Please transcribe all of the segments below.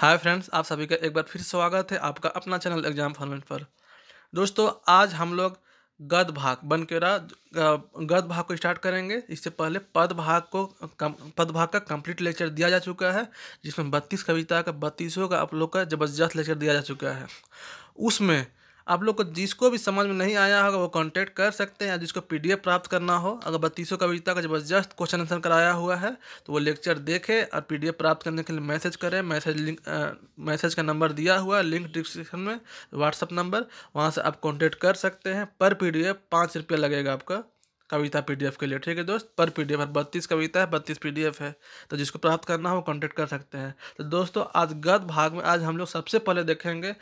Hi friends, आप सभी का एक बार फिर स्वागत है आपका अपना चैनल एग्जाम फॉर्मेट पर। दोस्तों, आज हम लोग गद्य भाग बनकेरा गद्य भाग को स्टार्ट करेंगे। इससे पहले पद भाग का कंप्लीट लेक्चर दिया जा चुका है, जिसमें 32 कविता का 32 का आप लोग का ज़बरदस्त लेक्चर दिया जा चुका है। उसमें आप लोग को जिसको भी समझ में नहीं आया होगा वो कांटेक्ट कर सकते हैं। जिसको पीडीएफ प्राप्त करना हो, अगर 32 कविता का ज़बरदस्त क्वेश्चन आंसर कराया हुआ है तो वो लेक्चर देखें और पीडीएफ प्राप्त करने के लिए मैसेज करें। मैसेज का नंबर दिया हुआ है, लिंक डिस्क्रिप्शन में, व्हाट्सअप नंबर, वहाँ से आप कांटेक्ट कर सकते हैं। पर पीडीएफ 5 रुपया लगेगा आपका कविता पीडीएफ के लिए, ठीक है दोस्त। पर पीडीएफ 32 कविता है, 32 पीडीएफ है, तो जिसको प्राप्त करना हो कांटेक्ट कर सकते हैं। तो दोस्तों, आज गद्य भाग में आज हम लोग सबसे पहले देखेंगे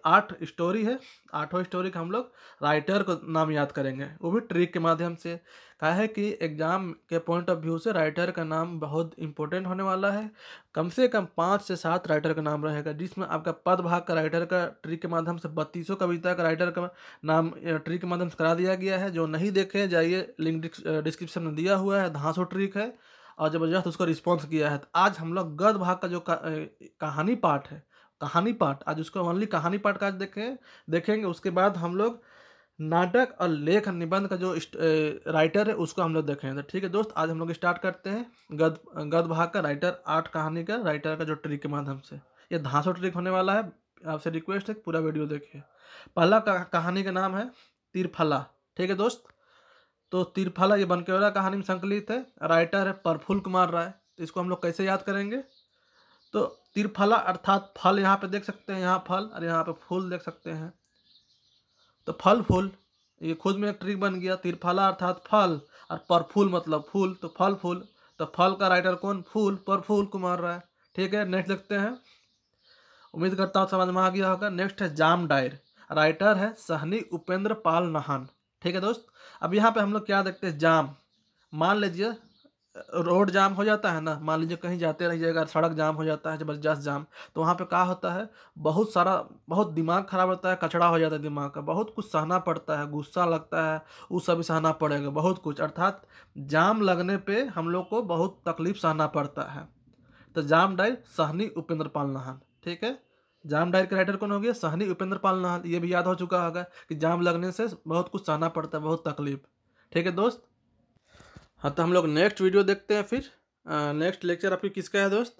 8 स्टोरी है। 8 स्टोरी का हम लोग राइटर को नाम याद करेंगे, वो भी ट्रिक के माध्यम से। कहा है कि एग्जाम के पॉइंट ऑफ व्यू से राइटर का नाम बहुत इंपॉर्टेंट होने वाला है। कम से कम 5 से 7 राइटर का नाम रहेगा, जिसमें आपका पद भाग का राइटर का ट्रिक के माध्यम से 32 कविता का राइटर का नाम ट्रिक के माध्यम से करा दिया गया है। जो नहीं देखे जाइए, लिंक डिस्क्रिप्शन में दिया हुआ है, धांसो ट्रिक है और जबरदस्त उसको रिस्पॉन्स किया है। तो आज हम लोग गद्य भाग का जो कहानी पार्ट है, कहानी पार्ट, आज उसको ओनली कहानी पार्ट का आज देखेंगे। उसके बाद हम लोग नाटक और लेख निबंध का जो राइटर है उसको हम लोग देखेंगे। तो ठीक है दोस्त, आज हम लोग स्टार्ट करते हैं गद्य भाग का राइटर 8 कहानी का राइटर का जो ट्रिक के माध्यम से। ये धांसो ट्रिक होने वाला है, आपसे रिक्वेस्ट है पूरा वीडियो देखिए। पहला कहानी का नाम है तिरफला, ठीक है दोस्त। तो तिरफला ये बनकेरा कहानी में संकलित है, राइटर है प्रफुल्ल कुमार राय। तो इसको हम लोग कैसे याद करेंगे? तो तिरफला अर्थात फल, यहाँ पे देख सकते हैं, यहाँ फल और यहाँ पे फूल देख सकते हैं। तो फल फूल, ये खुद में एक ट्रिक बन गया। तिरफला अर्थात फल और प्रफुल्ल मतलब फूल, तो फल फूल। तो फल का राइटर कौन? फूल, प्रफुल्ल कुमार राय। ठीक है, नेक्स्ट देखते हैं। उम्मीद करता हूँ समझ में आ गया होगा। नेक्स्ट है जाम डायर, राइटर है सहनी उपेंद्र पाल नाहन। ठीक है दोस्त, अब यहाँ पे हम लोग क्या देखते हैं? जाम, मान लीजिए रोड जाम हो जाता है ना, मान लीजिए कहीं जाते रहिएगा, सड़क जाम हो जाता है, जबरदस्त जाम, तो वहाँ पे क्या होता है? बहुत दिमाग खराब होता है, कचड़ा हो जाता है दिमाग का, बहुत कुछ सहना पड़ता है, गुस्सा लगता है, वो सब सहना पड़ेगा, बहुत कुछ। अर्थात जाम लगने पे हम लोग को बहुत तकलीफ सहना पड़ता है। तो जाम डायर सहनी उपेंद्र पाल नाहन, ठीक है। जाम डायर के राइटर कौन हो गया? सहनी उपेंद्र पाल नाहन। ये भी याद हो चुका होगा कि जाम लगने से बहुत कुछ सहना पड़ता है, बहुत तकलीफ। ठीक है दोस्त। हाँ, तो हम लोग नेक्स्ट वीडियो देखते हैं फिर। नेक्स्ट लेक्चर आपकी किसका है दोस्त?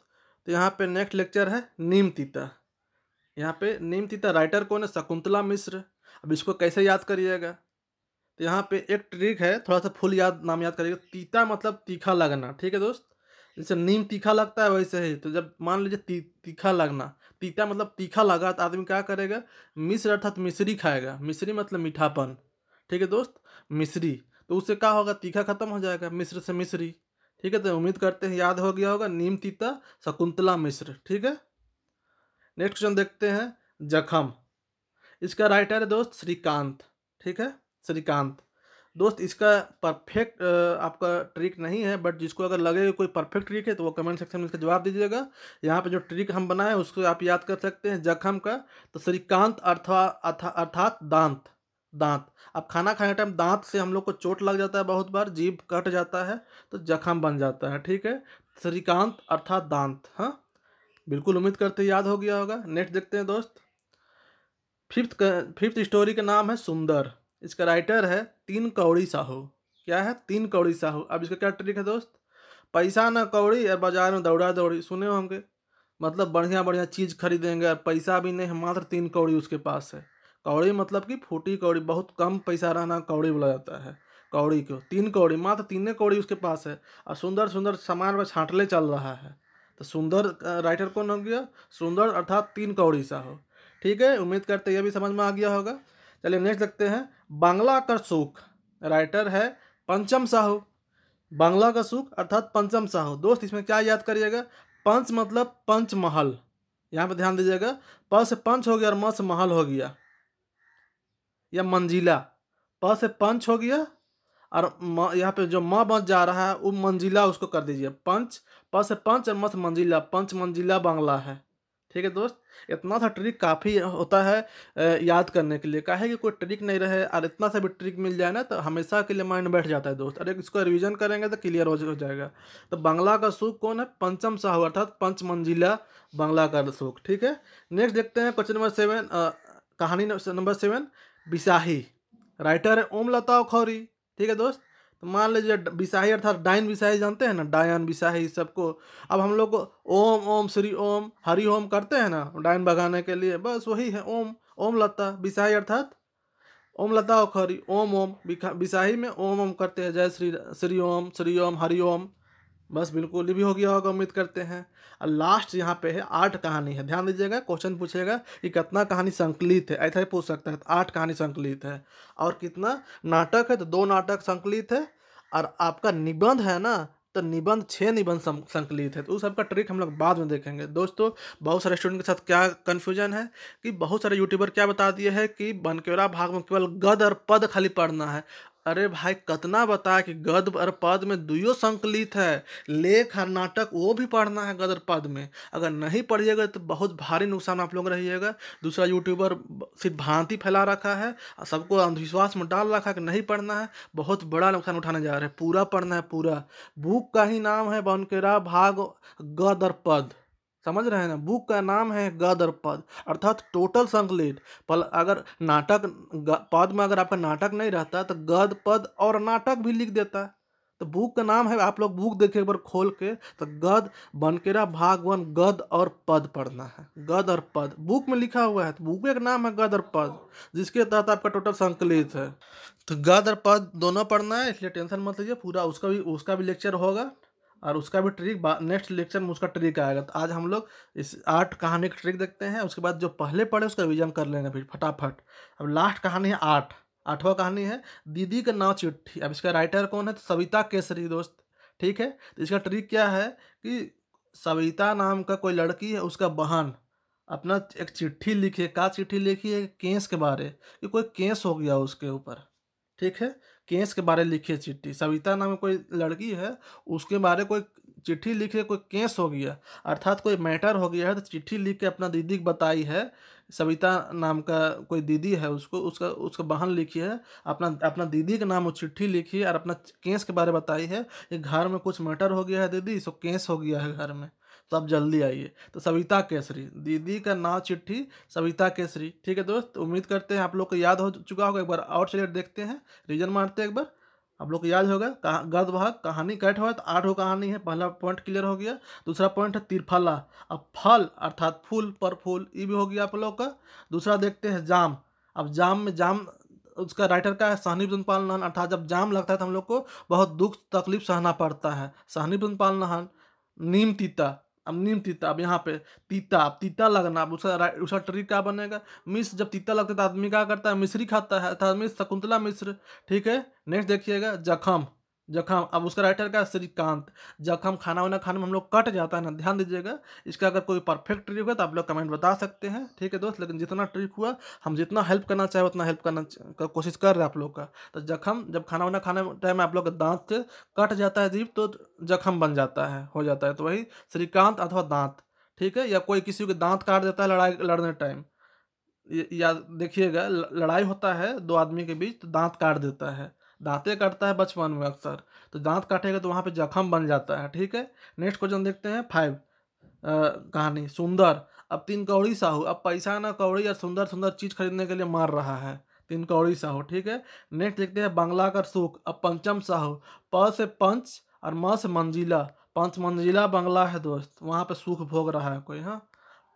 तो यहाँ पे नेक्स्ट लेक्चर है नीम तीता। यहाँ पे नीम तीता राइटर कौन है? शकुंतला मिश्र। अब इसको कैसे याद करिएगा? तो यहाँ पे एक ट्रिक है, थोड़ा सा फुल नाम याद करिएगा। तीता मतलब तीखा लगना, ठीक है दोस्त। जैसे नीम तीखा लगता है वैसे ही, तो जब मान लीजिए तीखा लगना, तीता मतलब तीखा लगा, तो आदमी क्या करेगा? मिश्र अर्थात मिश्री खाएगा। मिश्री मतलब मीठापन, ठीक है दोस्त, मिश्री। तो उससे क्या होगा? तीखा खत्म हो जाएगा, मिश्र से मिश्री। ठीक है, तो उम्मीद करते हैं याद हो गया होगा, नीम तीता शकुंतला मिश्र। ठीक है, नेक्स्ट क्वेश्चन देखते हैं। जखम, इसका राइटर है दोस्त श्रीकांत। ठीक है, श्रीकांत। दोस्त इसका परफेक्ट आपका ट्रिक नहीं है, बट जिसको अगर लगे कोई परफेक्ट ट्रिक है तो वो कमेंट सेक्शन में इसका जवाब दीजिएगा। यहाँ पे जो ट्रिक हम बनाए उसको आप याद कर सकते हैं जखम का। तो श्रीकांत अर्थात दांत, दांत। अब खाना खाने टाइम दांत से हम लोग को चोट लग जाता है, बहुत बार जीभ कट जाता है तो जखम बन जाता है। ठीक है, श्रीकांत अर्थात दांत। हाँ, बिल्कुल उम्मीद करते याद हो गया होगा। नेक्स्ट देखते हैं दोस्त। फिफ्थ स्टोरी का नाम है सुंदर। इसका राइटर है तीन कौड़ी साहू। क्या है? तीन कौड़ी साहू। अब इसका क्या ट्रिक है दोस्त? पैसा ना कौड़ी और बाजार में दौड़ा दौड़ी, सुने होंगे, मतलब बढ़िया बढ़िया चीज़ खरीदेंगे और पैसा भी नहीं है, मात्र 3 कौड़ी उसके पास है। कौड़ी मतलब कि फूटी कौड़ी, बहुत कम पैसा रहना कौड़ी बोला जाता है। कौड़ी को 3 कौड़ी, मात्र 3 कौड़ी उसके पास है और सुंदर सुंदर सामान में छांटले चल रहा है। तो सुंदर राइटर कौन हो गया? सुंदर अर्थात 3 कौड़ी साहू। ठीक है, उम्मीद करते ये भी समझ में आ गया होगा। चलिए नेक्स्ट देखते हैं। बांग्ला का सुख, राइटर है पंचम साहू। बांग्ला का सुख अर्थात पंचम साहू। दोस्त इसमें क्या याद करिएगा? पंच मतलब पंचमहल, यहाँ पे ध्यान दीजिएगा। प से पंच हो गया और म से महल हो गया, या मंजिला। प से पंच हो गया और यहाँ पे जो म बच जा रहा है वो मंजिला, उसको कर दीजिए पंच। प से पंच और म से मंजिला, पंच मंजिला बांग्ला है। ठीक है दोस्त, इतना सा ट्रिक काफ़ी होता है याद करने के लिए। काहे कि कोई ट्रिक नहीं रहे और इतना सा भी ट्रिक मिल जाए ना तो हमेशा के लिए माइंड बैठ जाता है दोस्त। अरे इसको रिवीजन करेंगे तो क्लियर हो जाएगा। तो बंगला का सुख कौन है? पंचम साहू अर्थात पंच मंजिला बंगला का सुख। ठीक है, नेक्स्ट देखते हैं क्वेश्चन नंबर 7, कहानी नंबर 7, बिसाही। राइटर है ओम लता खौरी। ठीक है दोस्त, तो मान लीजिए बिसाही अर्थात डायन बिसाही जानते हैं ना, डायन बिसाही सबको। अब हम लोग ओम ओम श्री ओम हरि ओम करते हैं ना डायन भगाने के लिए, बस वही है ओम। ओम लता बिसाही अर्थात ओम लता और खरी, ओम ओम बिसाही में ओम ओम करते हैं, जय श्री ओम हरि ओम। बस बिल्कुल ये भी हो गया होगा उम्मीद करते हैं। और लास्ट यहाँ पे है 8 कहानी है। ध्यान दीजिएगा, क्वेश्चन पूछेगा कि कितना कहानी संकलित है, ऐसा ही पूछ सकता है। तो 8 कहानी संकलित है। और कितना नाटक है? तो 2 नाटक संकलित है। और आपका निबंध है ना, तो निबंध 6 निबंध संकलित है। तो उस सबका ट्रिक हम लोग बाद में देखेंगे दोस्तों। बहुत सारे स्टूडेंट के साथ क्या कन्फ्यूजन है कि बहुत सारे यूट्यूबर क्या बता दिए है कि बनकेरा भाग में केवल गद और पद खाली पढ़ना है। अरे भाई कतना बताया कि गद और पद में दुइयो संकलित है, लेख और नाटक वो भी पढ़ना है गद और पद में। अगर नहीं पढ़िएगा तो बहुत भारी नुकसान आप लोग रहिएगा। दूसरा यूट्यूबर सिर्फ भ्रांति फैला रखा है और सबको अंधविश्वास में डाल रखा है कि नहीं पढ़ना है। बहुत बड़ा नुकसान उठाने जा रहे हैं। पूरा पढ़ना है पूरा। बुक का ही नाम है बनकेरा भाग गद और पद, समझ रहे हैं ना। बुक का नाम है गद और पद अर्थात टोटल संकलित। पर अगर नाटक पद में अगर आपका नाटक नहीं रहता तो गद पद और नाटक भी लिख देता है। तो बुक का नाम है, आप लोग बुक देखिए एक बार खोल के, तो गद बनकेरा भाग 1 गद और पद पढ़ना है। गद और पद बुक में लिखा हुआ है, तो बुक का नाम है गद और पद, जिसके तहत आपका टोटल संकलित है। तो गद और पद दोनों पढ़ना है, इसलिए टेंशन मत लीजिए। पूरा उसका भी लेक्चर होगा और उसका भी ट्रिक नेक्स्ट लेक्चर में उसका ट्रिक आएगा। तो आज हम लोग इस 8 कहानी का ट्रिक देखते हैं, उसके बाद जो पहले पढ़े उसका रिवीजन कर लेंगे फिर फटाफट। अब लास्ट कहानी है 8वां कहानी है दीदी का नाव चिट्ठी। अब इसका राइटर कौन है? तो सविता केसरी दोस्त। ठीक है, तो इसका ट्रिक क्या है कि सविता नाम का कोई लड़की है, उसका बहन अपना एक चिट्ठी लिखी है। का चिट्ठी लिखी है? केस के बारे, कि कोई केस हो गया उसके ऊपर। ठीक है, केस के बारे लिखी है चिट्ठी। सविता नाम में कोई लड़की है, उसके बारे कोई चिट्ठी लिखे, कोई केस हो गया अर्थात कोई मैटर हो गया है, तो चिट्ठी लिख के अपना दीदी को बताई है। सविता नाम का कोई दीदी है, उसको उसका बहन लिखी है, अपना दीदी का नाम वो चिट्ठी लिखी है और अपना केस के बारे बताई है कि घर में कुछ मैटर हो गया है दीदी, सो केस हो गया है घर में, तो आप जल्दी आइए। तो सविता केसरी, दीदी का नाम चिट्ठी सविता केसरी। ठीक है दोस्त, उम्मीद करते हैं आप लोग को याद हो चुका होगा। एक बार और चलिए देखते हैं, रिवीजन मारते हैं एक बार। आप लोग को याद होगा गद भाग कहानी कैट हुआ, तो 8 कहानी है। पहला पॉइंट क्लियर हो गया। दूसरा पॉइंट है तिरफला। अब फल अर्थात फूल पर फूल, ये भी हो गया आप लोग का। दूसरा देखते हैं जाम। अब जाम में जाम उसका राइटर का है सहनी बृंदपाल नाहन, अर्थात जब जाम लगता है तो हम लोग को बहुत दुख तकलीफ सहना पड़ता है। सहनी बृंदपाल नाहन। नीम तीता। अब नीम तीता, अब यहाँ पे तीता, अब तीता लगना, अब उसका ट्रिक क्या बनेगा? मिश्र, जब तीता लगता है तो आदमी क्या करता है? मिश्री खाता है, अर्थात मिश्र शकुंतला मिश्र। ठीक है, नेक्स्ट देखिएगा जखम। जखम, अब उसका राइटर का श्रीकांत। जखम खाना वाना खाने में हम लोग कट जाता है ना, ध्यान दीजिएगा। इसका अगर कोई परफेक्ट ट्रिक हुआ तो आप लोग कमेंट बता सकते हैं। ठीक है दोस्त, लेकिन जितना ट्रिक हुआ हम जितना हेल्प करना चाहे उतना हेल्प करना का कोशिश कर रहे हैं आप लोग का। तो जखम, जब खाना वाना खाने टाइम में आप लोग के दांत से कट जाता है जीभ, तो जखम बन जाता है, हो जाता है, तो वही श्रीकांत अथवा दांत। ठीक है, या कोई किसी के दांत काट देता है लड़ाई लड़ने टाइम, या देखिएगा लड़ाई होता है 2 आदमी के बीच, तो दांत काट देता है, दांतें काटता है बचपन में अक्सर, तो दांत काटेगा तो वहाँ पे जख्म बन जाता है। ठीक है, नेक्स्ट क्वेश्चन देखते हैं 5 कहानी सुंदर। अब 3 कौड़ी साहू, अब पैसा ना कौड़ी या सुंदर सुंदर चीज खरीदने के लिए मार रहा है 3 कौड़ी साहू। ठीक है, नेक्स्ट देखते हैं बंगला का सुख। अब पंचम साहू, प से पंच और म से मंजिला, 5 मंजिला बंगला है दोस्त, वहाँ पे सुख भोग रहा है कोई। हाँ,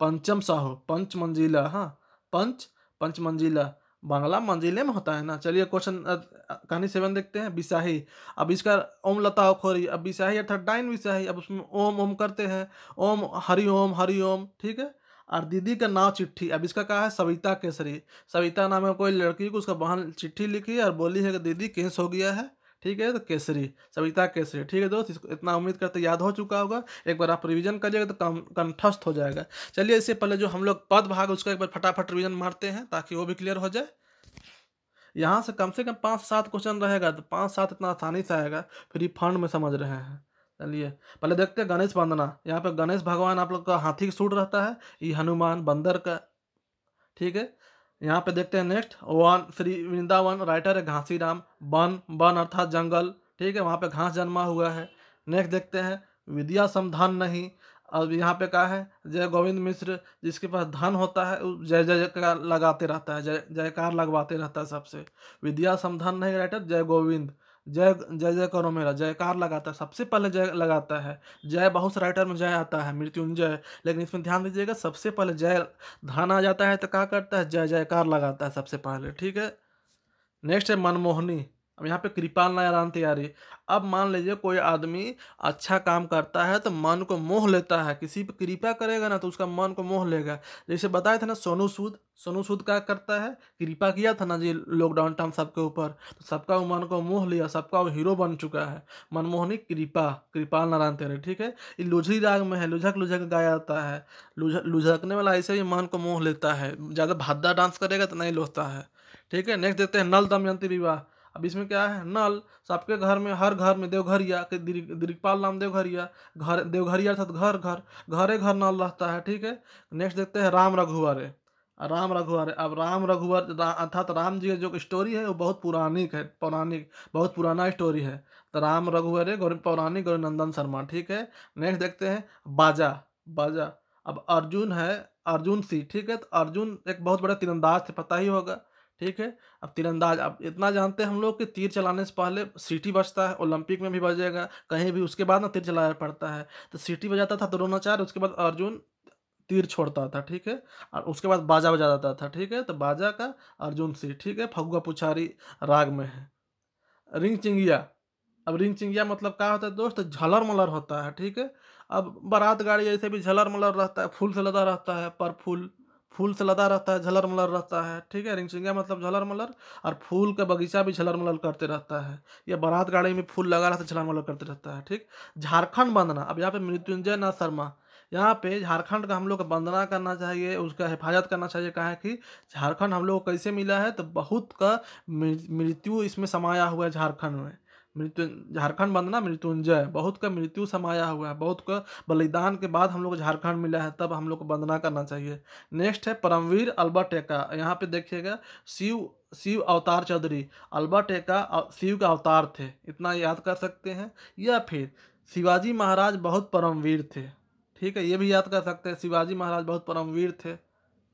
पंचम साहू, पंच मंजिला, हाँ पंच मंजिला, बांग्ला मंजिले में होता है ना। चलिए क्वेश्चन कहानी 7 देखते हैं बिसाही। अब इसका ओम लता खोरी। अब बिसाही अर्थात डाइन बिसाही, अब उसमें ओम ओम करते हैं, ओम हरि ओम हरि ओम। ठीक है, और दीदी का नाव चिट्ठी। अब इसका कहा है सविता केसरी। सविता नाम है कोई लड़की को उसका बहन चिट्ठी लिखी और बोली है कि दीदी केस हो गया है। ठीक है, तो केसरी, सविता केसरी। ठीक है दोस्त, इसको इतना उम्मीद करते याद हो चुका होगा। एक बार आप रिवीजन करिएगा तो कंठस्थ हो जाएगा। चलिए इससे पहले जो हम लोग पद भाग उसका एक बार फटाफट रिवीजन मारते हैं ताकि वो भी क्लियर हो जाए। यहाँ से कम 5-7 क्वेश्चन रहेगा, तो 5-7 इतना आसानी से आएगा, फिर फंड में समझ रहे हैं। चलिए पहले देखते हैं गणेश वंदना। यहाँ पे गणेश भगवान आप लोग का हाथी का सूट रहता है, ये हनुमान बंदर का, ठीक है। यहाँ पे देखते हैं next one Shri Vrindavan, writer है घासी राम। वन वन अर्थात जंगल, ठीक है, वहाँ पे घास जन्मा हुआ है। नेक्स्ट देखते हैं विद्या समधन नहीं। अब यहाँ पे क्या है, जय गोविंद मिश्र, जिसके पास धन होता है वो जय जयकार लगाते रहता है, जय जयकार लगवाते रहता है सबसे। विद्या समधन नहीं राइटर जय गोविंद, जय जय जय करो मेरा, जयकार लगाता है, सबसे पहले जय लगाता है। जय बहुत से राइटर में जय आता है, मृत्युंजय, लेकिन इसमें ध्यान दीजिएगा सबसे पहले जय, धन आ जाता है तो क्या करता है, जय जयकार लगाता है सबसे पहले, ठीक है। नेक्स्ट है मनमोहनी। अब यहाँ पे कृपाल नारायण तिवारी। अब मान लीजिए कोई आदमी अच्छा काम करता है तो मन को मोह लेता है, किसी पे कृपा करेगा ना तो उसका मन को मोह लेगा। जैसे बताए थे ना सोनू सूद, सोनू सूद क्या करता है, कृपा किया था ना जी लॉकडाउन टाइम सबके ऊपर, तो सबका वो मन को मोह लिया, सबका वो हीरो बन चुका है। मनमोहनी कृपा, कृपाल नारायण तिवारी, ठीक है। ये लुझी राग में है, लुझक लुझक गाया जाता है। लुझकने वाला ऐसे ही मन को मोह लेता है, ज़्यादा भद्दा डांस करेगा तो नहीं लोता है, ठीक है। नेक्स्ट देखते हैं नल दमयंती विवाह। अब इसमें क्या है, नल सबके घर में, हर घर में देवघरिया के दिलीपाल नाम देवघरिया, घर देवघरिया अर्थात घर घर, घरे घर नल रहता है, ठीक है। नेक्स्ट देखते हैं राम रघुवरे। राम रघुवरे, अब राम रघुवर अर्थात राम जी की जो स्टोरी है वो बहुत पुरानिक है, पौराणिक, बहुत पुराना स्टोरी है। तो राम रघुवरे गौरी पौराणिक गौरीनंदन शर्मा, ठीक है। नेक्स्ट देखते हैं बाजा। बाजा, अब अर्जुन है, अर्जुन सी, ठीक है। तो अर्जुन एक बहुत बड़ा तीरंदाज थे, पता ही होगा, ठीक है। अब तीरंदाज, अब इतना जानते हैं हम लोग कि तीर चलाने से पहले सीटी बजता है, ओलंपिक में भी बजेगा कहीं भी, उसके बाद ना तीर चलाया पड़ता है। तो सीटी बजाता था द्रोणाचार्य, उसके बाद अर्जुन तीर छोड़ता था, ठीक है। और उसके बाद बाजा बजा जाता था, ठीक है। तो बाजा का अर्जुन सी, ठीक है, फगुआ पुछारी राग में है। रिंग चिंगिया। अब रिंग चिंगिया मतलब क्या होता है दोस्त, झलर मलर होता है, ठीक है। अब बारात गाड़ी ऐसे भी झलर मलर रहता है, फूल से लदा रहता है, पर फूल फूल से लदा रहता है, झलर मलर रहता है, ठीक है। रिंग चिंगिया मतलब झलर मलर, और फूल का बगीचा भी झलर मलर करते रहता है। ये बारात गाड़ी में फूल लगा रहता है, झलर मलर करते रहता है, ठीक। झारखंड वंदना। अब यहाँ पे मृत्युंजय नाथ शर्मा, यहाँ पे झारखंड का हम लोग को वंदना करना चाहिए, उसका हिफाजत करना चाहिए। कहा है कि झारखंड हम लोग को कैसे मिला है, तो बहुत का मृत्यु इसमें समाया हुआ है झारखंड में। मृत्यु, झारखंड वंदना मृत्युंजय, बहुत का मृत्यु समाया हुआ है, बहुत का बलिदान के बाद हम लोग को झारखंड मिला है, तब हम लोग को वंदना करना चाहिए। नेक्स्ट है परमवीर अल्बर्ट एक्का। यहाँ पे देखिएगा शिव, शिव अवतार चौधरी, अल्बर्ट एक्का शिव का अवतार थे, इतना याद कर सकते हैं। या फिर शिवाजी महाराज बहुत परमवीर थे, ठीक है, ये भी याद कर सकते हैं, शिवाजी महाराज बहुत परमवीर थे,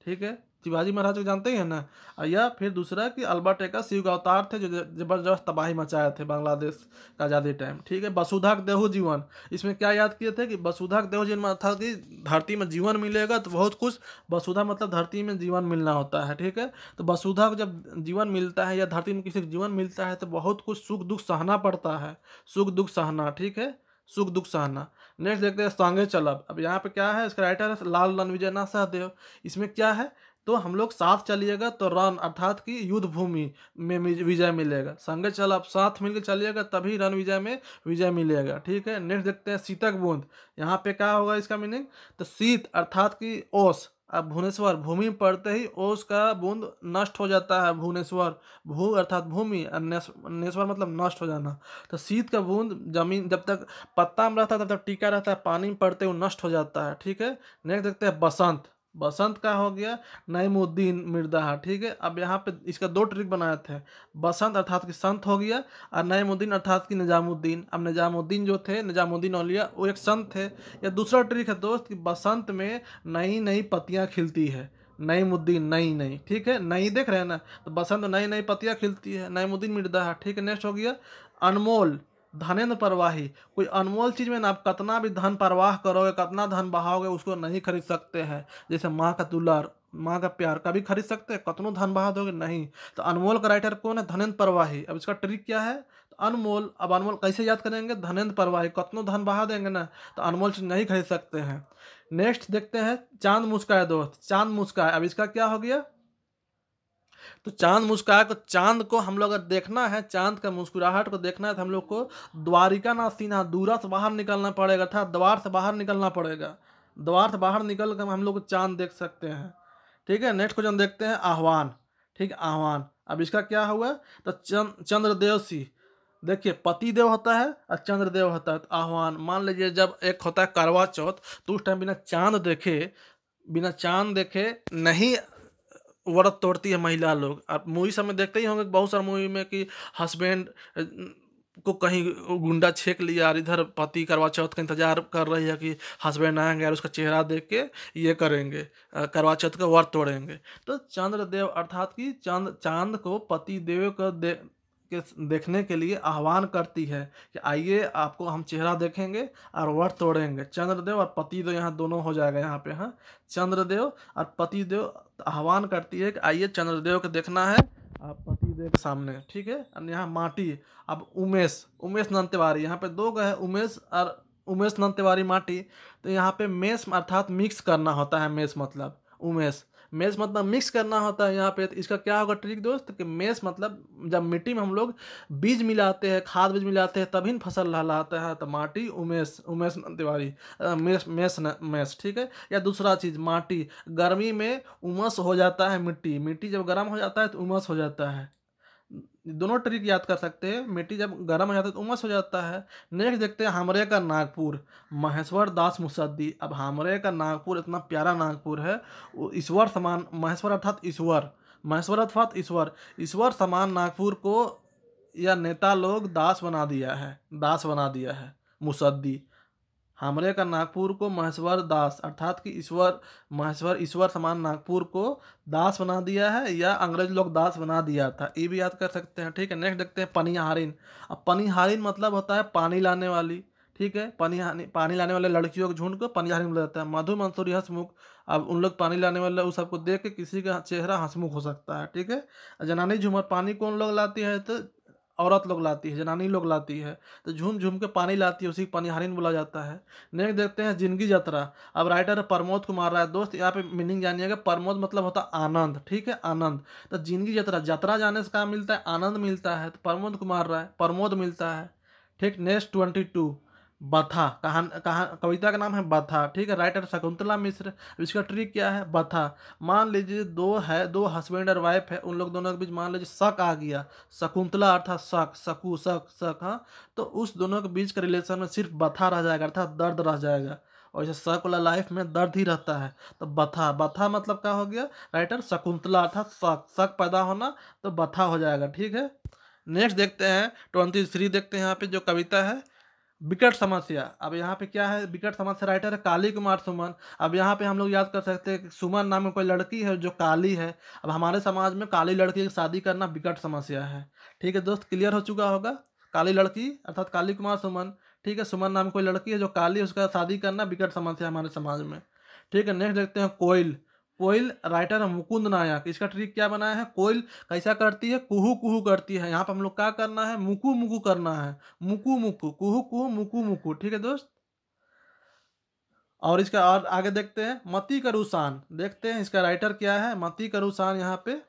ठीक है। शिवाजी महाराज को जानते ही है ना। या फिर दूसरा कि अल्बर्ट एक्का शिव का अवतार थे जो जबरदस्त तबाही मचाए थे बांग्लादेश का आज़ादी टाइम, ठीक है। वसुधा देहु जीवन, इसमें क्या याद किए थे कि वसुधा देहु जीवन था कि धरती में जीवन मिलेगा तो बहुत कुछ, वसुधा मतलब धरती में जीवन मिलना होता है, ठीक है। तो वसुधा को जब जीवन मिलता है या धरती में किसी को जीवन मिलता है तो बहुत कुछ सुख दुख सहना पड़ता है, सुख दुख सहना, ठीक है, सुख दुख सहना। नेक्स्ट देखते हैं संगे चलब। अब यहाँ पे क्या है, इसका राइटर है लाल रणविजय नाथ सहदेव। इसमें क्या है, तो हम लोग साथ चलिएगा तो रण अर्थात कि युद्ध भूमि में विजय मिलेगा, संगे चल आप साथ मिलकर चलिएगा तभी रण विजय में विजय मिलेगा, ठीक है। नेक्स्ट देखते हैं शीतक बूंद। यहाँ पे क्या होगा इसका मीनिंग, तो शीत अर्थात कि ओस, अब भुवनेश्वर, भूमि में पड़ते ही ओस का बूंद नष्ट हो जाता है, भुवनेश्वर, भू अर्थात भूमि, नेश्वर मतलब नष्ट हो जाना। तो शीत का बूंद जमीन जब तक पत्ता में रहता है तब तक टीका रहता है, पानी में पड़ते हुए नष्ट हो जाता है, ठीक है। नेक्स्ट देखते हैं बसंत। बसंत का हो गया नईमुद्दीन मिर्जा, ठीक है। अब यहाँ पे इसका दो ट्रिक बनाए थे, बसंत अर्थात कि संत हो गया, और नईमुद्दीन अर्थात कि निजामुद्दीन। अब निजामुद्दीन जो थे, निजामुद्दीन औलिया, वो एक संत थे। या दूसरा ट्रिक है दोस्त कि बसंत में नई नई पत्तियाँ खिलती है, नईमुद्दीन नई नई, ठीक है, नई देख रहे हैं ना, तो बसंत में नई नई पत्तियाँ खिलती है, नईमुद्दीन मिर्जा, ठीक है। नेक्स्ट हो गया अनमोल धनेन्द्र प्रवाही। कोई अनमोल चीज़ में ना आप कितना भी धन प्रवाह करोगे, कितना धन बहाओगे, उसको नहीं खरीद सकते हैं। जैसे माँ का दुलार, माँ का प्यार कभी खरीद सकते हैं, कितनों धन बहा दोगे नहीं। तो अनमोल का राइटर कौन है, धनेन्द्र प्रवाही। अब इसका ट्रिक क्या है, तो अनमोल, अब अनमोल कैसे याद करेंगे, धनेन्द्र प्रवाही, कितनों धन बहा देंगे ना तो अनमोल चीज़ नहीं खरीद सकते हैं। नेक्स्ट देखते हैं चांद मुस्काए दोस्त, चांद मुस्काए। अब इसका क्या हो गया, तो चांद मुस्कुराए, तो चांद को हम लोग अगर देखना है, चांद का मुस्कुराहट को देखना है तो हम लोग को द्वारिका नाथ सिन्हा, दूरा से बाहर निकलना पड़ेगा, अर्थात द्वार से बाहर निकलना पड़ेगा, द्वार से बाहर निकल कर हम लोग चांद देख सकते हैं, ठीक है। नेक्स्ट क्वेश्चन देखते हैं आह्वान, ठीक है, आह्वान। अब इसका क्या हुआ, तो चंद्रदेव सिंह, देखिए पति देव होता है और चंद्रदेव होता है। तो आह्वान, मान लीजिए जब एक होता है करवा चौथ, तो उस टाइम बिना चांद देखे नहीं व्रत तोड़ती है महिला लोग। आप मूवी सब में देखते ही होंगे, बहुत सारे मूवी में कि हस्बैंड को कहीं गुंडा छेक लिया और इधर पति करवा चौथ का इंतजार कर रही है कि हस्बैंड आएंगे और उसका चेहरा देख के ये करेंगे, करवा चौथ का व्रत तोड़ेंगे। तो चंद्रदेव अर्थात कि चांद चांद को पति देव को देखने के लिए आह्वान करती है कि आइए आपको हम चेहरा देखेंगे और व्रत तोड़ेंगे। चंद्रदेव और पतिदेव यहाँ दोनों हो जाएगा यहाँ पे। हाँ, चंद्रदेव और पतिदेव आह्वान करती है कि आइए चंद्रदेव को देखना है आप पतिदेव के सामने, ठीक है। और यहाँ माटी, अब उमेश उमेश नंद तिवारी, यहाँ पे दो गए उमेश और उमेश नंद तिवारी माटी। तो यहाँ पे मेष अर्थात मिक्स करना होता है, मेष मतलब उमेश, मेष मतलब मिक्स करना होता है यहाँ पे। तो इसका क्या होगा ट्रिक दोस्त, कि मेष मतलब जब मिट्टी में हम लोग बीज मिलाते हैं, खाद बीज मिलाते हैं, तभी न फसल लहलाता है। तो माटी उमेश उमेश नंद तिवारी, मेष मेष मेष, ठीक है। या दूसरा चीज माटी, गर्मी में उमस हो जाता है, मिट्टी मिट्टी जब गर्म हो जाता है तो उमस हो जाता है। दोनों ट्रिक याद कर सकते हैं, मिट्टी जब गर्म हो जाता है तो उमस हो जाता है। नेक्स्ट देखते हैं हमरे का नागपुर, महेश्वर दास मुसद्दी। अब हमरे का नागपुर इतना प्यारा नागपुर है, वो ईश्वर समान, महेश्वर अर्थात ईश्वर, महेश्वर अर्थात ईश्वर, ईश्वर समान नागपुर को यह नेता लोग दास बना दिया है मुसद्दी। हमरे का नागपुर को महेश्वर दास अर्थात कि ईश्वर समान नागपुर को दास बना दिया है, या अंग्रेज लोग दास बना दिया था, ये भी याद कर सकते हैं, ठीक है। नेक्स्ट देखते हैं पनिहारिन। अब पनिहारिन मतलब होता है पानी लाने वाली, ठीक है। पानी लाने वाले लड़कियों के झुंड को पनिहारिन बोला जाता है। मधु मंसूरी हंसमुख, अब उन लोग पानी लाने वाले उस सबको देख के किसी का चेहरा हंसमुख हो सकता है, ठीक है। जनानी झूमर, पानी कौन लोग लाती है, तो औरत लोग लाती है, जनानी लोग लाती है। तो झूम झूम के पानी लाती है, उसी को पनिहारिन बोला जाता है। नेक्स्ट देखते हैं जिंदगी यात्रा। अब राइटर प्रमोद कुमार राय, दोस्त यहाँ पे मीनिंग जानिएगा, प्रमोद मतलब होता है आनंद, ठीक है, आनंद। तो जिंदगी यात्रा जाने से क्या मिलता है, आनंद मिलता है। तो प्रमोद कुमार राय, प्रमोद मिलता है, ठीक। नेक्स्ट 22 बथा, कविता का नाम है बथा, ठीक है। राइटर शकुंतला मिश्र। इसका ट्रिक क्या है, बथा, मान लीजिए दो हस्बैंड और वाइफ है, उन लोग दोनों के बीच मान लीजिए शक आ गया, शकुंतला अर्थात शक, शकु शक शक, हाँ। तो उस दोनों के बीच का रिलेशन में सिर्फ बथा रह जाएगा, अर्थात दर्द रह जाएगा। और जैसे शक वाला लाइफ में दर्द ही रहता है, तो बथा, बथा मतलब क्या हो गया, राइटर शकुंतला अर्थात शक पैदा होना, तो बथा हो जाएगा, ठीक है। नेक्स्ट देखते हैं 23 देखते हैं यहाँ पे जो कविता है, विकट समस्या। अब यहाँ पे क्या है, विकट समस्या, राइटर है काली कुमार सुमन। अब यहाँ पे हम लोग याद कर सकते हैं कि सुमन नाम में कोई लड़की है जो काली है। अब हमारे समाज में काली लड़की की शादी करना विकट समस्या है, ठीक है दोस्त, क्लियर हो चुका होगा। काली लड़की अर्थात काली कुमार सुमन, ठीक है। सुमन नाम कोई लड़की है जो काली है, उसका शादी करना विकट समस्या हमारे समाज में, ठीक है। नेक्स्ट देखते हैं कोयल। कोयल राइटर है मुकुंद नायक। इसका ट्रिक क्या बनाया है, कोयल कैसा करती है, कुहू कुहू करती है। यहाँ पर हम लोग क्या करना है, मुकू मुकू करना है, मुकू मुकू, कुहू कुहू मुकू मुकू, ठीक है दोस्त। और इसका और आगे देखते हैं मती करुसान, देखते हैं इसका राइटर क्या है, मती करुसान। यहाँ पे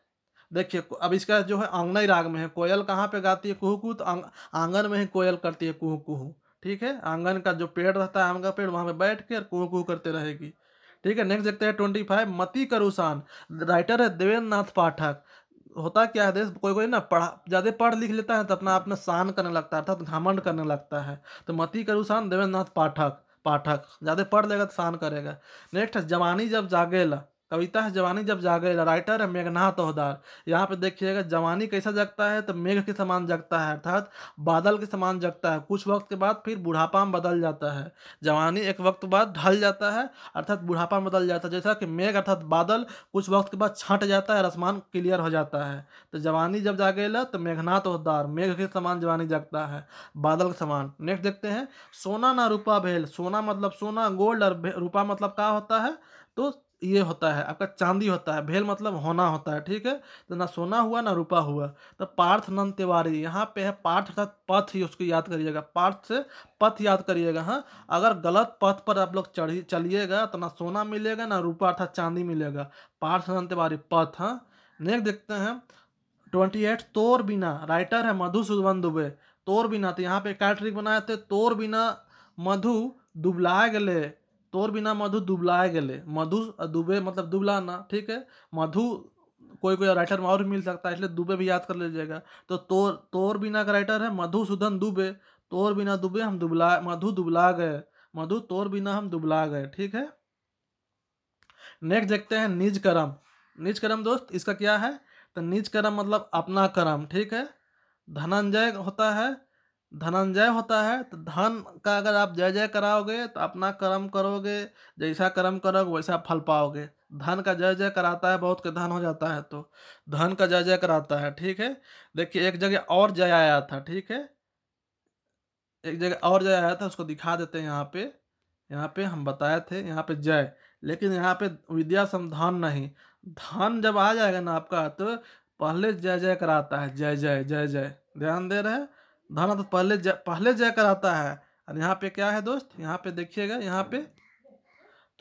देखिए, अब इसका जो है आंगनई राग में है। कोयल कहाँ पे गाती है, कुहू कुहू, तो आंगन में ही कोयल करती है कुहू कुहू, ठीक है। आंगन का जो पेड़ रहता है, आम का पेड़, वहाँ पे बैठ के कुहू कुहू करते रहेगी, ठीक है। नेक्स्ट देखते हैं 25 मती करुसान। राइटर है देवेंद्र नाथ पाठक। होता क्या है, देश कोई कोई ना ज़्यादा पढ़ लिख लेता है तो अपना आप में शान करने लगता है, अर्थात घमंड करने लगता है। तो मती करुसान देवेंद्र नाथ पाठक, ज़्यादा पढ़ लेगा तो शान करेगा। नेक्स्ट है जवानी जब जागेला, कविता है जवानी जब जागेला। राइटर है मेघनाथ ओहदार। यहाँ पे देखिएगा जवानी कैसा जगता है, तो मेघ के समान जगता है, अर्थात बादल के समान जगता है। कुछ वक्त के बाद फिर बुढ़ापा में बदल जाता है। जवानी एक वक्त बाद ढल जाता है, अर्थात बुढ़ापा में बदल जाता है। जैसा कि मेघ अर्थात बादल कुछ वक्त के बाद छंट जाता है और आसमान क्लियर हो जाता है। तो जवानी जब जागेला तो मेघनाथ ओहदार, मेघ के समान जवानी जगता है, बादल के समान। नेक्स्ट देखते हैं सोना ना रूपा भेल। सोना मतलब सोना गोल्ड, और रूपा मतलब क्या होता है, तो ये होता है आपका चांदी होता है। भेल मतलब होना होता है, ठीक है। तो ना सोना हुआ ना रूपा हुआ। तो पार्थ नंद तिवारी, यहाँ पे है पार्थ अर्थात पथ ही उसको याद करिएगा, पार्थ से पथ याद करिएगा। हाँ, अगर गलत पथ पर आप लोग चलिएगा तो ना सोना मिलेगा ना रूपा अर्थात चांदी मिलेगा। पार्थ नंद तिवारी पथ। हाँ, नेक्स्ट देखते हैं 28 तोर बिना। राइटर है मधुसूदन दुबे। तोर बिना, तो यहाँ पे क्या ट्रिक बनाए थे, तोर बिना मधु दुबलाए गले, तोर बिना मधु दुबलाए गले। मधु दुबे मतलब दुबलाना, ठीक है। मधु कोई कोई राइटर में और भी मिल सकता है, इसलिए दुबे भी याद कर लीजिएगा। तो तोर बिना का राइटर है मधुसूदन दुबे, तोर बिना दुबे हम दुबला, मधु दुबला गए, मधु तोर बिना हम दुबला गए, ठीक है। नेक्स्ट देखते हैं निज कर्म। निज कर्म दोस्त इसका क्या है, तो निज कर्म मतलब अपना कर्म, ठीक है। धनंजय होता है, धनंजय होता है, तो धन का अगर आप जय जय कराओगे तो अपना कर्म करोगे, जैसा कर्म करोगे वैसा फल पाओगे। धन का जय जय कराता है, बहुत के धन हो जाता है, तो धन का जय जय कराता है, ठीक है। देखिए एक जगह और जय आया था, ठीक है, एक जगह और जय आया था, उसको दिखा देते हैं यहाँ पे। यहाँ पे हम बताए थे यहाँ पे जय, लेकिन यहाँ पे विद्या समधान नहीं, धन जब आ जाएगा ना आपका तो पहले जय जय कराता है, जय जय जय जय, ध्यान दे रहे हैं। धन तो पहले जय कराता है। और यहाँ पे क्या है दोस्त, यहाँ पे देखिएगा, यहाँ पे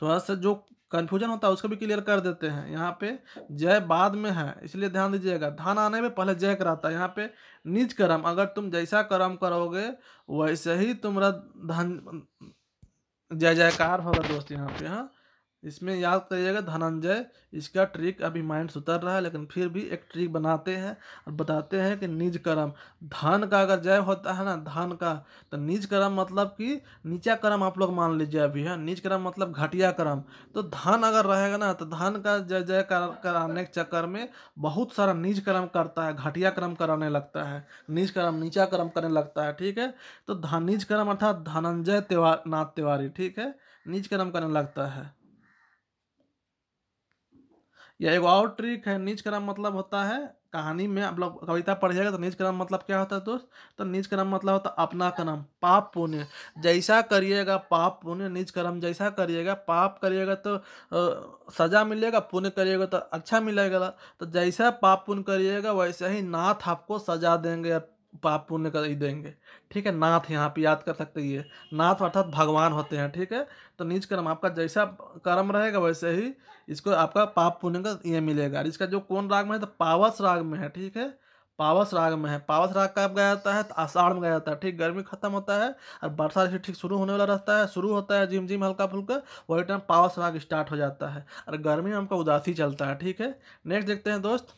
थोड़ा सा जो कंफ्यूजन होता है उसको भी क्लियर कर देते हैं। यहाँ पे जय बाद में है, इसलिए ध्यान दीजिएगा, धन आने में पहले जय कराता है। यहाँ पे निज कर्म, अगर तुम जैसा कर्म करोगे वैसे ही तुम्हारा धन जय जयकार होगा दोस्त यहाँ पे। हाँ, इसमें याद करिएगा धनंजय, इसका ट्रिक अभी माइंड से उतर रहा है, लेकिन फिर भी एक ट्रिक बनाते हैं और बताते हैं कि निज कर्म, धन का अगर जय होता है ना धन का, तो निज कर्म मतलब कि नीचा कर्म आप लोग मान लीजिए अभी है, निज कर्म मतलब घटिया कर्म। तो धन अगर रहेगा ना तो धन का जय जय कराने के चक्कर में बहुत सारा निज कर्म करता है, घटिया कर्म कराने लगता है, निज कर्म नीचा कर्म करने लगता है, ठीक है। तो निज कर्म अर्थात धनंजय नाथ तिवारी, ठीक है, निज कर्म करने लगता है। या एक और ट्रिक है, निज कर्म मतलब होता है, कहानी में आप लोग कविता पढ़िएगा तो निज कर्म मतलब क्या होता है दोस्त, तो निज कर्म मतलब होता है अपना कर्म, पाप पुण्य जैसा करिएगा, पाप पुण्य निज कर्म जैसा करिएगा, पाप करिएगा तो सजा मिलेगा, पुण्य करिएगा तो अच्छा मिलेगा। तो जैसा पाप पुण्य करिएगा वैसे ही नाथ आपको सजा देंगे, पाप पुण्य कर ही देंगे, ठीक है। नाथ यहाँ पे याद कर सकते हैं, ये नाथ अर्थात भगवान होते हैं, ठीक है। तो निज कर्म आपका जैसा कर्म रहेगा वैसे ही इसको आपका पाप पुण्य का ये मिलेगा। और इसका जो कौन राग में है, तो पावस राग में है, ठीक है, पावस राग में है। पावस राग कब गाया जाता है, तो आषाढ़ में गाया जाता है, ठीक, गर्मी खत्म होता है और वर्षा से ठीक शुरू होने वाला रहता है, शुरू होता है झिम झिम हल्का फुल्का, वही टाइम पावस राग स्टार्ट हो जाता है और गर्मी में हमको उदासी चलता है, ठीक है। नेक्स्ट देखते हैं दोस्त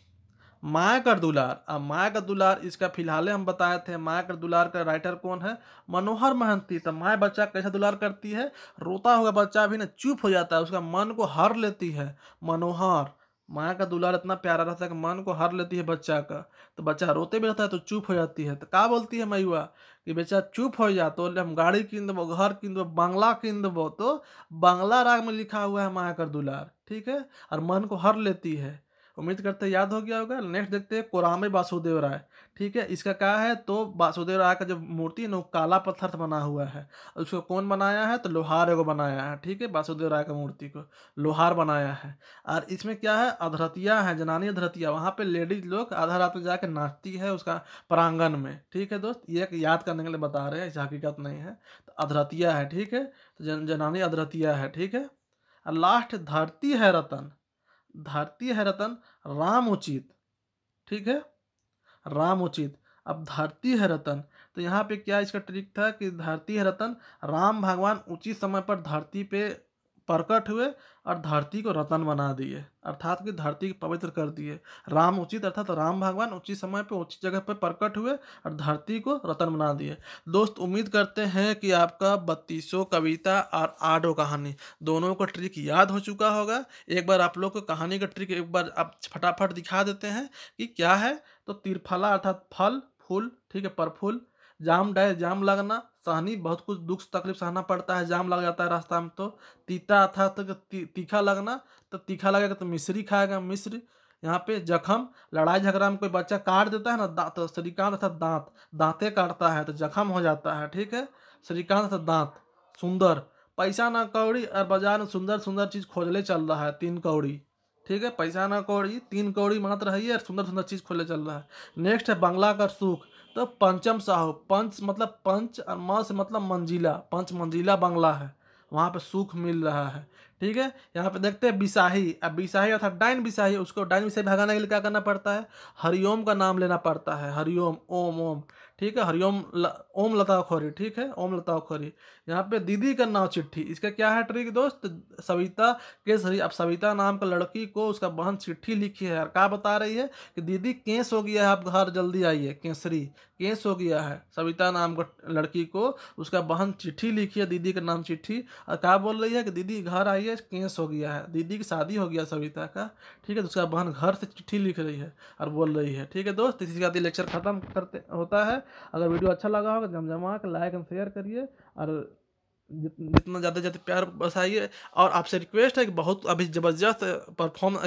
माया कर दुलार। अब माया का दुलार इसका फिलहाल हम बताए थे, माया कर दुलार का राइटर कौन है, मनोहर महंती। तो माया बच्चा कैसा दुलार करती है, रोता हुआ बच्चा भी ना चुप हो जाता है, उसका मन को हर लेती है। मनोहर, माया का दुलार इतना प्यारा रहता है कि मन को हर लेती है बच्चा का। तो बच्चा रोते भी रहता है तो चुप हो जाती है, तो क्या बोलती है मैया कि बच्चा चुप हो जा, तो हम गाड़ी किन देबो, घर किन देबो, बंगला किन देबो। तो बांग्ला राग में लिखा हुआ है माया कर दुलार, ठीक है, और मन को हर लेती है। उम्मीद करते हैं याद हो गया होगा। नेक्स्ट देखते हैं कोरामे वासुदेव राय, ठीक है। इसका क्या है, तो वासुदेव राय का जो मूर्ति है ना वो काला पत्थर से बना हुआ है, उसको कौन बनाया है, तो लोहार एगो बनाया है, ठीक है। वासुदेव राय का मूर्ति को लोहार बनाया है। और इसमें क्या है, अधरतिया है, जनानी अधरतिया, वहाँ पे लेडीज लोग आधा रात में जाके नाचती है उसका प्रांगण में, ठीक है दोस्त, ये याद करने के लिए बता रहे हैं, इस हकीकत नहीं है। तो अधरतिया है, ठीक है, तो जनानी अधरतिया है, ठीक है। और लास्ट धरती है रतन, धरती है रतन राम उचित, ठीक है, राम उचित। अब धरती है रतन, तो यहाँ पे क्या इसका ट्रिक था कि धरती है रतन, राम भगवान उचित समय पर धरती पे प्रकट हुए और धरती को रतन बना दिए, अर्थात कि धरती को पवित्र कर दिए। राम उचित अर्थात राम भगवान उचित समय पे उचित जगह पे प्रकट हुए और धरती को रतन बना दिए। दोस्त उम्मीद करते हैं कि आपका 32 कविता और 8 कहानी दोनों को ट्रिक याद हो चुका होगा। एक बार आप लोग को कहानी का ट्रिक एक बार आप फटाफट दिखा देते हैं कि क्या है। तो तिरफला अर्थात फल फूल, ठीक है, परफूल। जाम डाय जाम लगना, सहनी बहुत कुछ दुख तकलीफ सहना पड़ता है, जाम लग जाता है रास्ता में। तो तीता अर्थात तीखा लगना, तो तीखा लगेगा तो मिश्री खाएगा, मिश्र। यहाँ पे जखम, लड़ाई झगड़ा में कोई बच्चा काट देता है ना दांत, तो श्रीकांत अर्थात दांत, दांते काटता है तो जखम हो जाता है, ठीक है, श्रीकांत अर्थात दांत। सुंदर, पैसा ना कौड़ी और बाजार में सुंदर सुंदर चीज खोजले चल रहा है, 3 कौड़ी, ठीक है, पैसा ना कौड़ी 3 कौड़ी मात्र है और सुंदर सुंदर चीज खोजले चल रहा है। नेक्स्ट है बंगला का सुख, तो पंचम साहू, पंच मतलब पंच और म से मतलब मंजिला, 5 मंजिला बंगला है, वहाँ पे सुख मिल रहा है, ठीक है, यहाँ पे देखते हैं बिसाही। अब बिसाही अर्थात डाइन बिसाही, उसको डाइन बिसाही भगाने के लिए क्या करना पड़ता है, हरिओम का नाम लेना पड़ता है, हरिओम, ओम ओम। ठीक है, हरिओम ओम लता खोरी। ठीक है, ओम लता खोरी। यहाँ पे दीदी का नाम चिट्ठी, इसका क्या है ट्रिक दोस्त, सविता केसरी। अब सविता नाम का लड़की को उसका बहन चिट्ठी लिखी है और क्या बता रही है कि दीदी केस हो गया है, आप घर जल्दी आइए, केसरी केस हो गया है। सविता नाम का लड़की को उसका बहन चिट्ठी लिखी है, दीदी का नाम चिट्ठी, और क्या बोल रही है कि दीदी घर आइए, केस हो गया है, दीदी की शादी हो गया सविता का। ठीक है, तो उसका बहन घर से चिट्ठी लिख रही है और बोल रही है। ठीक है दोस्त, इसी के साथ ये लेक्चर खत्म करते होता है। अगर वीडियो अच्छा लगा होगा जमजमा के लाइक एंड शेयर करिए, और जितना ज़्यादा ज़्यादा प्यार बसाइए। और आपसे रिक्वेस्ट है कि बहुत अभी ज़बरदस्त परफॉर्म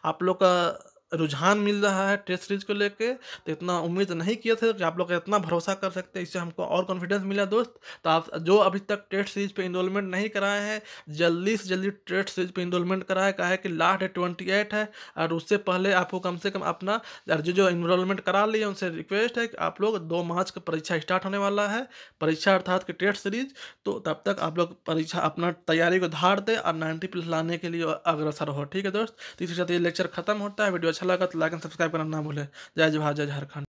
आप लोग का रुझान मिल रहा है टेस्ट सीरीज को लेके, तो इतना उम्मीद नहीं किए थे कि आप लोग इतना भरोसा कर सकते हैं, इससे हमको और कॉन्फिडेंस मिला दोस्त। तो आप जो अभी तक टेस्ट सीरीज पे इनरोलमेंट नहीं कराए हैं, जल्दी से जल्दी टेस्ट सीरीज पे इनरोलमेंट कराए, क्या है कि लास्ट डेट 28 है, और उससे पहले आपको कम से कम अपना जो जो इनरोलमेंट करा लिए उनसे रिक्वेस्ट है कि आप लोग 2 मार्च का परीक्षा स्टार्ट होने वाला है, परीक्षा अर्थात कि टेस्ट सीरीज। तो तब तक आप लोग परीक्षा अपना तैयारी को धार दे और 90+ लाने के लिए अग्रसर हो। ठीक है दोस्त, तो इसी के साथ ये लेक्चर खत्म होता है। वीडियो अच्छा लगा तो लाइक एंड सब्सक्राइब करना ना भूले। जय जवाहर, जय झारखंड।